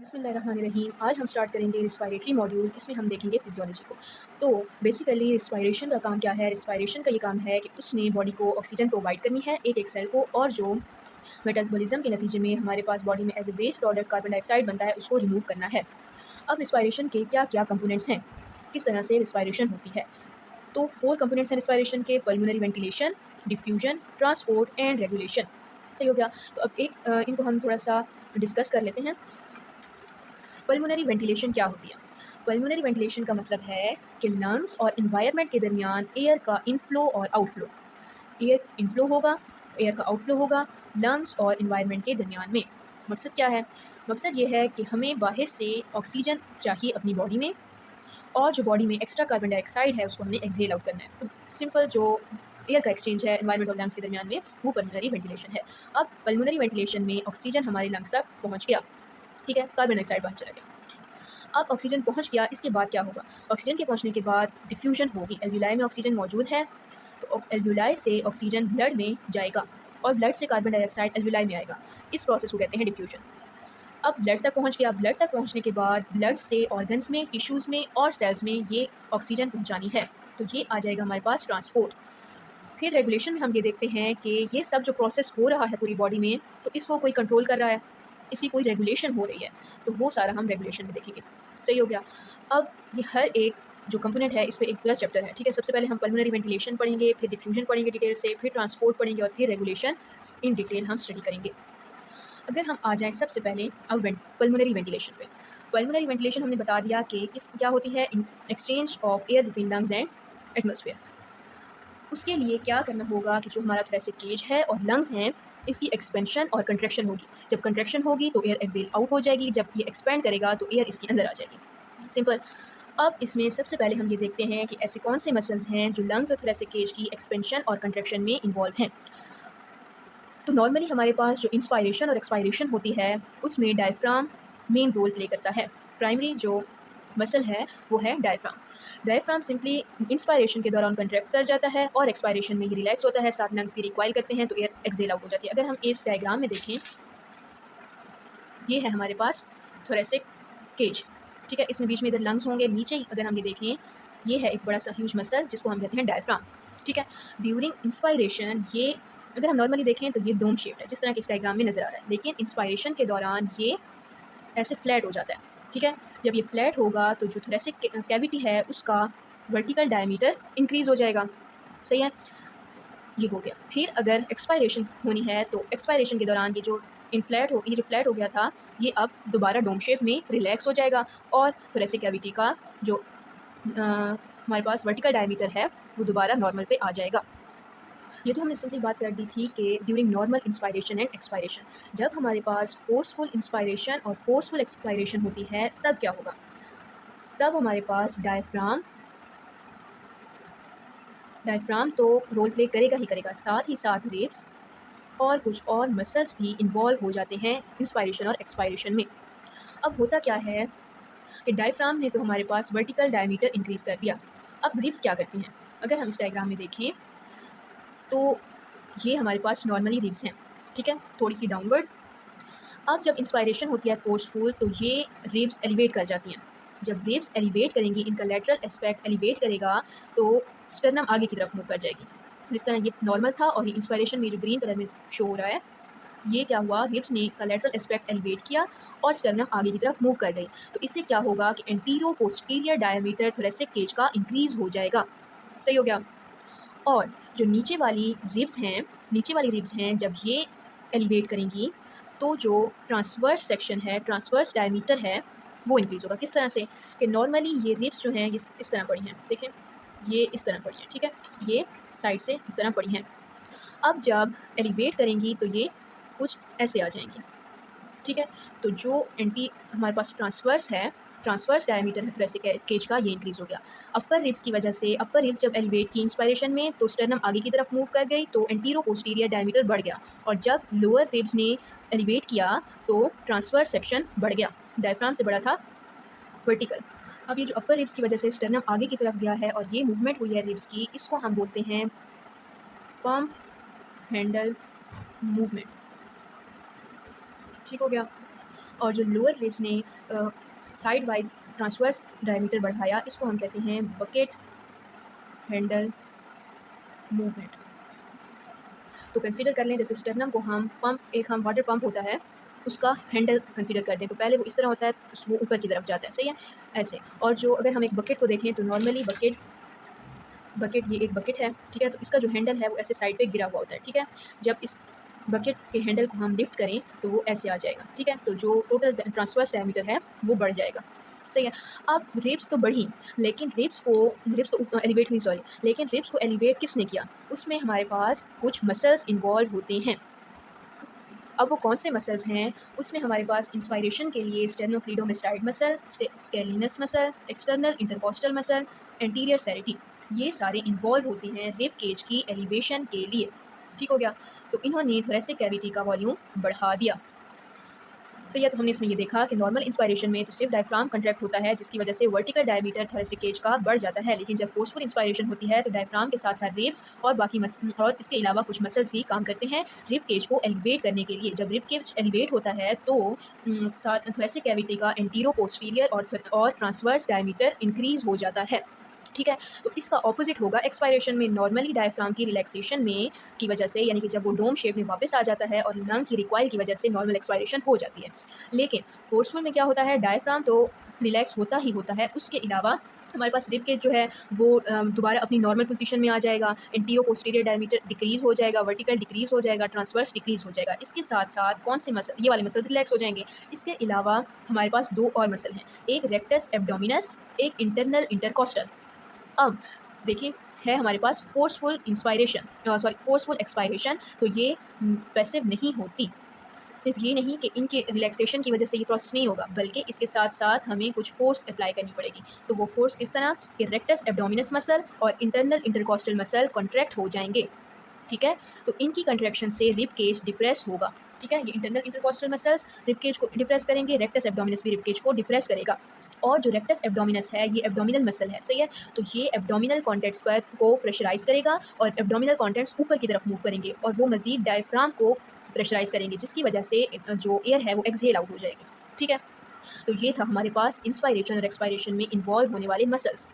बिस्मिल्लाहिर्रहमानिर्रहीम। आज हम स्टार्ट करेंगे रिस्पायरेटरी मॉड्यूल। इसमें हम देखेंगे फिजियोलॉजी को। तो बेसिकली रिस्पायरेशन का काम क्या है? रिस्पायरेशन का ये काम है कि उसने बॉडी को ऑक्सीजन प्रोवाइड करनी है एक एक सेल को, और जो मेटाबॉलिज्म के नतीजे में हमारे पास बॉडी में as a waste product carbon dioxide बनता है, उसको रिमूव करना है। अब रिस्पायरेशन के क्या क्या कंपोनेंट्स हैं, किस तरह से रिस्पायरेशन होती है? तो 4 कंपोनेंट्स हैं रिस्पायरेशन के: pulmonary ventilation, diffusion, transport and regulation. सही हो गया? तो अब इनको हम थोड़ा सा डिस्कस कर लेते हैं। पल्मोनरी वेंटिलेशन क्या होती है? पल्मोनरी वेंटिलेशन का मतलब है कि लंग्स और इन्वायरमेंट के दरमियान एयर का इनफ्लो और आउटफ्लो। एयर इनफ्लो होगा, एयर का आउटफ्लो होगा लंग्स और इन्वायरमेंट के दरमियान में। मकसद क्या है? मकसद ये है कि हमें बाहर से ऑक्सीजन चाहिए अपनी बॉडी में, और जो बॉडी में एक्स्ट्रा कार्बन डाइऑक्साइड है उसको हमने एक्सहेल आउट करना है। तो सिंपल जो एयर का एक्सचेंज है एनवायरमेंट और लंग्स के दरमियान में, वो पल्मोनरी वेंटिलेशन है। अब पल्मोनरी वेंटिलेशन में ऑक्सीजन हमारे लंग्स तक पहुँच गया, ठीक है, कार्बन डाइऑक्साइड बाहर चला गया। अब ऑक्सीजन पहुंच गया, इसके बाद क्या होगा? ऑक्सीजन के पहुंचने के बाद डिफ्यूजन होगी। एल्विलाई में ऑक्सीजन मौजूद है, तो एल्विलाई से ऑक्सीजन ब्लड में जाएगा और ब्लड से कार्बन डाइऑक्साइड एल्विलाई में आएगा। इस प्रोसेस को कहते हैं डिफ्यूजन। अब ब्लड तक पहुंच गया, ब्लड तक पहुंचने के बाद ब्लड से ऑर्गन्स में, टिश्यूज़ में और सेल्स में ये ऑक्सीजन पहुंचानी है, तो ये आ जाएगा हमारे पास ट्रांसपोर्ट। फिर रेगुलेशन में हम ये देखते हैं कि ये सब जो प्रोसेस हो रहा है पूरी बॉडी में, तो इसको कोई कंट्रोल कर रहा है, इसकी कोई रेगुलेशन हो रही है, तो वो सारा हम रेगुलेशन में देखेंगे। सही हो गया? अब ये हर एक जो कंपोनेंट है, इस पे एक पूरा चैप्टर है, ठीक है? सबसे पहले हम पल्मोनरी वेंटिलेशन पढ़ेंगे, फिर डिफ्यूजन पढ़ेंगे डिटेल से, फिर ट्रांसपोर्ट पढ़ेंगे और फिर रेगुलेशन इन डिटेल हम स्टडी करेंगे। अगर हम आ जाएँ सबसे पहले अब पल्मोनरी वेंटिलेशन पे। पल्मोनरी वेंटिलेशन हमने बता दिया कि क्या होती है, exchange of air between lungs and atmosphere. उसके लिए क्या करना होगा कि जो हमारा थोरेसिक केज है और लंग्स हैं, इसकी एक्सपेंशन और कंट्रैक्शन होगी। जब कंट्रैक्शन होगी तो एयर एक्सहेल आउट हो जाएगी, जब ये एक्सपेंड करेगा तो एयर इसके अंदर आ जाएगी। सिंपल। अब इसमें सबसे पहले हम ये देखते हैं कि ऐसे कौन से मसल्स हैं जो लंग्स और थोरेसिक केज की एक्सपेंशन और कंट्रैक्शन में इन्वॉल्व हैं। तो नॉर्मली हमारे पास जो इंस्पायरेशन और एक्सपायरेशन होती है, उसमें डायफ्राम मेन रोल प्ले करता है। प्राइमरी जो मसल है वो है डायफ्राम। डायफ्राम सिंपली इंस्पायरेशन के दौरान कंट्रैक्ट कर जाता है और एक्सपायरेशन में ये रिलैक्स होता है, साथ लंग्स भी रिक्वाइल करते हैं, तो एयर एक्सहेल आउट हो जाती है। अगर हम इस डायग्राम में देखें, ये है हमारे पास थोरेसिक केज, ठीक है? इसमें बीच में इधर लंग्स होंगे, नीचे अगर हम ये देखें, ये है एक बड़ा सा ह्यूज मसल जिसको हम कहते हैं डायफ्राम, ठीक है? ड्यूरिंग इंस्पायरेशन ये, अगर हम नॉर्मली देखें तो ये डोम शेप्ड है, जिस तरह के इस डायग्राम में नज़र आ रहा है, लेकिन इंस्पायरेशन के दौरान ये ऐसे फ्लैट हो जाता है, ठीक है? जब ये फ्लैट होगा तो जो थोरेसिक कैविटी है उसका वर्टिकल डायमीटर इंक्रीज़ हो जाएगा। सही है? ये हो गया। फिर अगर एक्सपायरेशन होनी है तो एक्सपायरेशन के दौरान ये जो फ्लैट हो गया था, ये अब दोबारा डोम शेप में रिलैक्स हो जाएगा और थोरेसिक कैविटी का जो हमारे पास वर्टिकल डायमीटर है वो दोबारा नॉर्मल पे आ जाएगा। ये तो हमने सिंपली बात कर दी थी कि during normal inspiration and expiration, जब हमारे पास फोर्सफुल इंस्पायरेशन और फोर्सफुल एक्सपायरेशन होती है तब क्या होगा? तब हमारे पास डायफ्राम तो रोल प्ले करेगा ही करेगा, साथ ही साथ रिब्स और कुछ और मसल्स भी इन्वॉल्व हो जाते हैं इंस्पायरेशन और एक्सपायरेशन में। अब होता क्या है कि डायफ्राम ने तो हमारे पास वर्टिकल डायमीटर इंक्रीज़ कर दिया। अब रिब्स क्या करती हैं? अगर हम इस डायग्राम में देखें तो ये हमारे पास नॉर्मली रिब्स हैं, ठीक है? थोड़ी-सी डाउनवर्ड। अब जब इंस्पायरेशन होती है फोर्सफुल तो ये रिब्स एलिवेट कर जाती हैं। जब रिब्स एलिवेट करेंगी, इनका लैटरल एस्पेक्ट एलिवेट करेगा, तो स्टर्नम आगे की तरफ मूव कर जाएगी। जिस तरह ये नॉर्मल था और ये इंस्पायरेशन में जो ग्रीन कलर में शो हो रहा है, ये क्या हुआ, रिब्स ने का लैटरल एस्पेक्ट एलिवेट किया और स्टर्नम आगे की तरफ मूव कर गई। तो इससे क्या होगा कि anteroposterior diameter thoracic cage का इंक्रीज़ हो जाएगा। सही हो गया? और जो नीचे वाली रिब्स हैं जब ये एलिवेट करेंगी, तो जो ट्रांसवर्स सेक्शन है, ट्रांसवर्स डायमीटर है, वो इंक्रीज़ होगा। किस तरह से? कि नॉर्मली ये रिब्स जो हैं ये इस तरह पड़ी हैं, देखें, ये इस तरह पड़ी हैं, ठीक है? ये साइड से इस तरह पड़ी हैं। अब जब एलिवेट करेंगी तो ये कुछ ऐसे आ जाएँगी, ठीक है? तो जो हमारे पास ट्रांसवर्स डायमीटर है थोरेसिक केज का, ये इंक्रीज़ हो गया। अपर रिब्स की वजह से, अपर रिब्स जब एलिवेट की इंस्पायरेशन में तो स्टर्नम आगे की तरफ मूव कर गई, तो एंटीरो पोस्टीरियर डायमीटर बढ़ गया, और जब लोअर रिब्स ने एलिवेट किया तो ट्रांसवर्स सेक्शन बढ़ गया, डायफ्राम से बड़ा था वर्टिकल। अब ये जो अपर रिब्स की वजह से स्टर्नम आगे की तरफ गया है और ये मूवमेंट हुई है रिब्स की, इसको हम बोलते हैं पम्प हैंडल मूवमेंट। ठीक हो गया? और जो लोअर रिब्स ने साइड वाइज ट्रांसवर्स डायमीटर बढ़ाया, इसको हम कहते हैं बकेट हैंडल मूवमेंट। तो कंसीडर कर लें जैसे स्टर्नम को हम हम वाटर पंप होता है उसका हैंडल कंसीडर करते हैं, तो पहले वो इस तरह होता है, वो ऊपर की तरफ जाता है, सही है ऐसे। और जो अगर हम एक बकेट को देखें तो नॉर्मली बकेट बकेट ये एक बकेट है, ठीक है, तो इसका जो हैंडल है वो ऐसे साइड पे गिरा हुआ होता है, ठीक है। जब इस बकेट के हैंडल को हम लिफ्ट करें तो वो ऐसे आ जाएगा, ठीक है, तो जो टोटल ट्रांसवर्स डायमीटर है वो बढ़ जाएगा, सही है। अब रिब्स तो बढ़ी, लेकिन रिब्स तो एलिवेट हुई, सॉरी, लेकिन रिब्स को एलिवेट किसने किया? उसमें हमारे पास कुछ मसल्स इन्वॉल्व होते हैं। अब वो कौन से मसल्स हैं? उसमें हमारे पास इंस्पायरेशन के लिए sternocleidomastoid muscle, scalenus muscle, external intercostal muscle, anterior serrati, ये सारे इन्वॉल्व होते हैं रिब केज की एलिवेशन के लिए, ठीक हो गया। तो इन्होंने थोरेसिक कैविटी का वॉल्यूम बढ़ा दिया, सही है। तो हमने इसमें ये देखा कि नॉर्मल इंस्पायरेशन में तो सिर्फ डायफ्राम कंट्रैक्ट होता है, जिसकी वजह से वर्टिकल डायमीटर थोरेसिक केज का बढ़ जाता है, लेकिन जब फोर्सफुल इंस्पायरेशन होती है तो डायफ्राम के साथ साथ रिब्स और और इसके अलावा कुछ मसल्स भी काम करते हैं रिब केज को एलिवेट करने के लिए। जब रिब केज एलिवेट होता है तो थोरेसिक कैविटी का एंटीरो पोस्टीरियर और ट्रांसवर्स डायमीटर इंक्रीज हो जाता है, ठीक है। तो इसका ऑपोजिट होगा एक्सपायरेशन में। नॉर्मली डायफ्राम की रिलैक्सेशन में की वजह से, यानी कि जब वो डोम शेप में वापस आ जाता है और लंग की रिकॉइल की वजह से नॉर्मल एक्सपायरेशन हो जाती है। लेकिन फोर्सफुल में क्या होता है, डायफ्राम तो रिलैक्स होता ही होता है, उसके अलावा हमारे पास रिब केज जो है वो दोबारा अपनी नॉर्मल पोजीशन में आ जाएगा, एंटीरो पोस्टीरियर डायमीटर डिक्रीज हो जाएगा, वर्टिकल डिक्रीज हो जाएगा, ट्रांसवर्स डिक्रीज हो जाएगा। इसके साथ साथ कौन से मसल, ये वाले मसल्स रिलैक्स हो जाएंगे। इसके अलावा हमारे पास दो और मसल हैं, एक रेक्टस एब्डोमिनस, एक इंटरनल इंटरकॉस्टल। अब देखिए, है हमारे पास forceful inspiration, sorry forceful expiration, तो ये पैसिव नहीं होती। सिर्फ ये नहीं कि इनके रिलैक्सेशन की वजह से ये प्रोसेस नहीं होगा, बल्कि इसके साथ साथ हमें कुछ फोर्स अप्लाई करनी पड़ेगी। तो वो फोर्स किस तरह कि रेक्टस एब्डोमिनस मसल और इंटरनल इंटरकॉस्टल मसल कॉन्ट्रैक्ट हो जाएंगे, ठीक है। तो इनकी कंट्रैक्शन से रिब केज डिप्रेस होगा, ठीक है। ये internal intercostal muscles rib cage को डिप्रेस करेंगे, रेक्टस एब्डोमिनस भी रिब केज को डिप्रेस करेगा। और जो रेक्टस एब्डोमिनस है ये एब्डोमिनल मसल है, सही है। तो ये एब्डोमिनल कॉन्टेंट्स पर को प्रेशराइज करेगा और एब्डोमिनल कॉन्टेंट्स ऊपर की तरफ मूव करेंगे और वो मजीद डायफ्राम को प्रेशराइज करेंगे, जिसकी वजह से जो एयर है वो एक्सहेल आउट हो जाएगी, ठीक है। तो ये था हमारे पास इंस्पायरेशन और एक्सपायरेशन में इन्वॉल्व होने वाले मसल्स।